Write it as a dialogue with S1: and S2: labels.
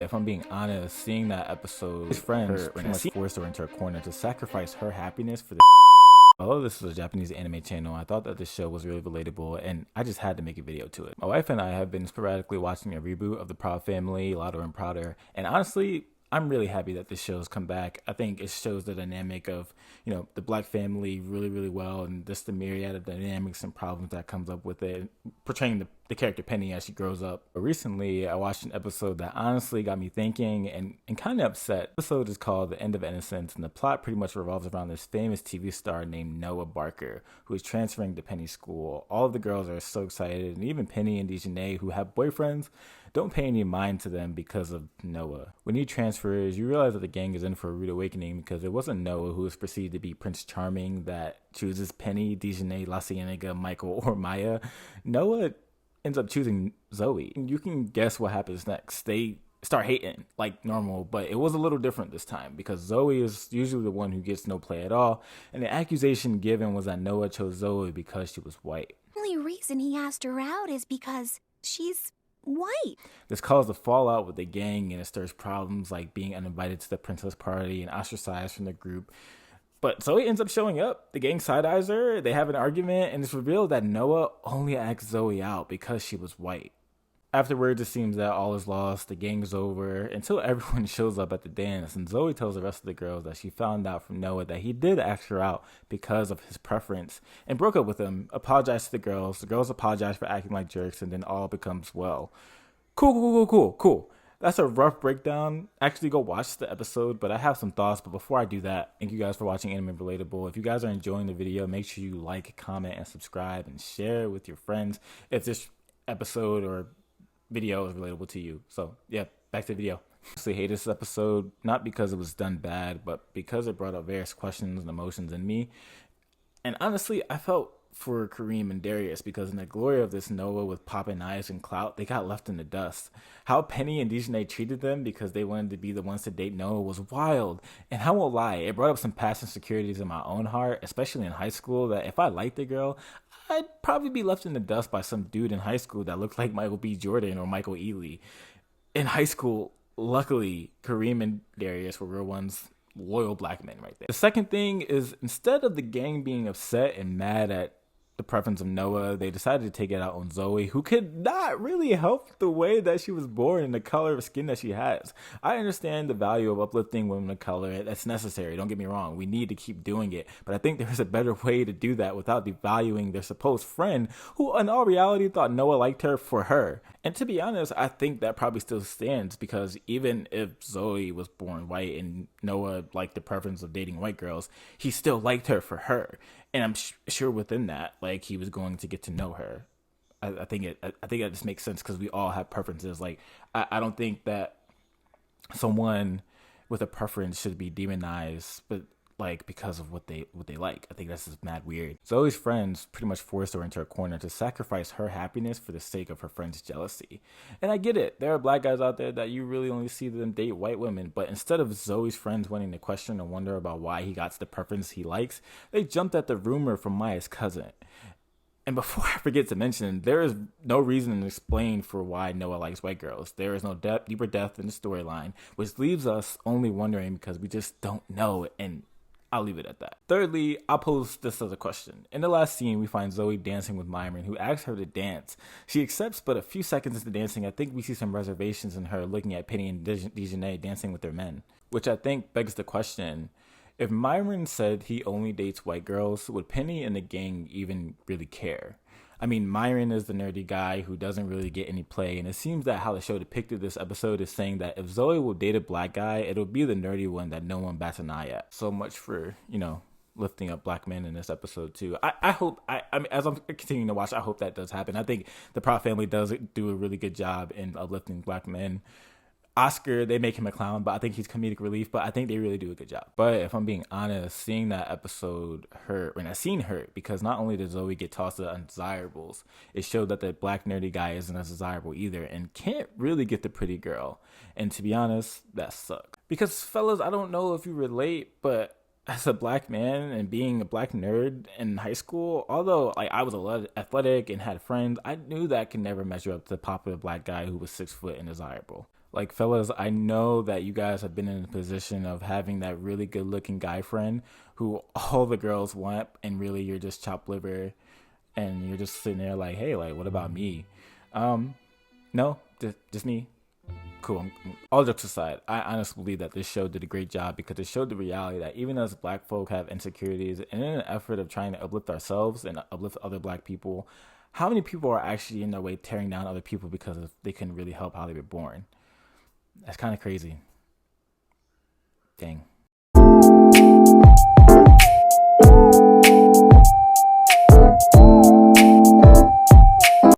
S1: If I'm being honest, seeing that episode, his friends pretty much forced her into a corner to sacrifice her happiness for the although this was a Japanese anime channel, I thought that this show was really relatable and I just had to make a video to it. My wife and I have been sporadically watching a reboot of The Proud Family, Louder and Prouder, and honestly, I'm really happy that this show's come back. I think it shows the dynamic of, the black family really well, and just the myriad of dynamics and problems that comes up with it, portraying the character Penny as she grows up. But recently, I watched an episode that honestly got me thinking and kind of upset. The episode is called The End of Innocence, and the plot pretty much revolves around this famous TV star named Noah Barker, who is transferring to Penny's school. All of the girls are so excited, and even Penny and Dejanay, who have boyfriends, don't pay any mind to them because of Noah. When he transfers, you realize that the gang is in for a rude awakening because it wasn't Noah who was perceived to be Prince Charming that chooses Penny, Dejanay, La Cienega, Michael, or Maya. Noah ends up choosing Zoe. You can guess what happens next. They start hating like normal, but it was a little different this time because Zoe is usually the one who gets no play at all, and the accusation given was that Noah chose Zoe because she was white.
S2: The only reason he asked her out is because she's white.
S1: This caused a fallout with the gang, and it stirs problems like being uninvited to the princess party and ostracized from the group. But Zoe ends up showing up. The gang side-eyes her, they have an argument, and it's revealed that Noah only asked Zoe out because she was white. Afterwards, it seems that all is lost, the gang is over, until everyone shows up at the dance, and Zoe tells the rest of the girls that she found out from Noah that he did ask her out because of his preference, and broke up with him, apologized to the girls apologize for acting like jerks, and then all becomes well. Cool. That's a rough breakdown. Actually, go watch the episode, but I have some thoughts. But before I do that, thank you guys for watching Anime Relatable. If you guys are enjoying the video, make sure you like, comment, and subscribe, and share with your friends if this episode or video is relatable to you. So yeah, back to the video. I honestly hate this episode, not because it was done bad, but because it brought up various questions and emotions in me. And honestly, I felt for Kareem and Darius because in the glory of this Noah with popping eyes and clout, they got left in the dust. How Penny and Dejanay treated them because they wanted to be the ones to date Noah was wild. And I won't lie, it brought up some past insecurities in my own heart, especially in high school, that if I liked a girl, I'd probably be left in the dust by some dude in high school that looked like Michael B. Jordan or Michael Ealy. In high school, luckily, Kareem and Darius were real ones, loyal black men right there. The second thing is, instead of the gang being upset and mad at the preference of Noah, they decided to take it out on Zoe, who could not really help the way that she was born and the color of skin that she has. I understand the value of uplifting women of color. That's necessary. Don't get me wrong. We need to keep doing it. But I think there's a better way to do that without devaluing their supposed friend, who in all reality thought Noah liked her for her. And to be honest, I think that probably still stands because even if Zoe was born white and Noah liked the preference of dating white girls, he still liked her for her. And I'm sure within that, like, he was going to get to know her. I think that just makes sense because we all have preferences. Like, I don't think that someone with a preference should be demonized, but like because of what they like. I think that's just mad weird. Zoe's friends pretty much forced her into a corner to sacrifice her happiness for the sake of her friend's jealousy. And I get it. There are black guys out there that you really only see them date white women, but instead of Zoe's friends wanting to question and wonder about why he got the preference he likes, they jumped at the rumor from Maya's cousin. And before I forget to mention, there is no reason to explain for why Noah likes white girls. There is no deeper depth in the storyline, which leaves us only wondering because we just don't know, and I'll leave it at that. Thirdly, I'll pose this as a question. In the last scene, we find Zoe dancing with Myron, who asks her to dance. She accepts, but a few seconds into dancing, I think we see some reservations in her looking at Penny and Dejanay dancing with their men, which I think begs the question, if Myron said he only dates white girls, would Penny and the gang even really care? I mean, Myron is the nerdy guy who doesn't really get any play, and it seems that how the show depicted this episode is saying that if Zoe will date a black guy, it'll be the nerdy one that no one bats an eye at. So much for, lifting up black men in this episode too. I hope, I mean, as I'm continuing to watch, I hope that does happen. I think the Proud Family does do a really good job in uplifting black men. Oscar, they make him a clown, but I think he's comedic relief, but I think they really do a good job. But if I'm being honest, seeing that episode hurt, and that scene hurt, because not only did Zoe get tossed to undesirables, it showed that the black nerdy guy isn't as desirable either, and can't really get the pretty girl. And to be honest, that sucked. Because fellas, I don't know if you relate, but as a black man and being a black nerd in high school, although I was athletic and had friends, I knew that I could never measure up to the popular black guy who was 6 foot and desirable. Like, fellas, I know that you guys have been in a position of having that really good looking guy friend who all the girls want, and really you're just chopped liver and you're just sitting there like, hey, like, what about me? Um, no, just me. Cool. All jokes aside, I honestly believe that this show did a great job because it showed the reality that even as black folk have insecurities, and in an effort of trying to uplift ourselves and uplift other black people, how many people are actually in their way tearing down other people because they couldn't really help how they were born? That's kind of crazy. Dang.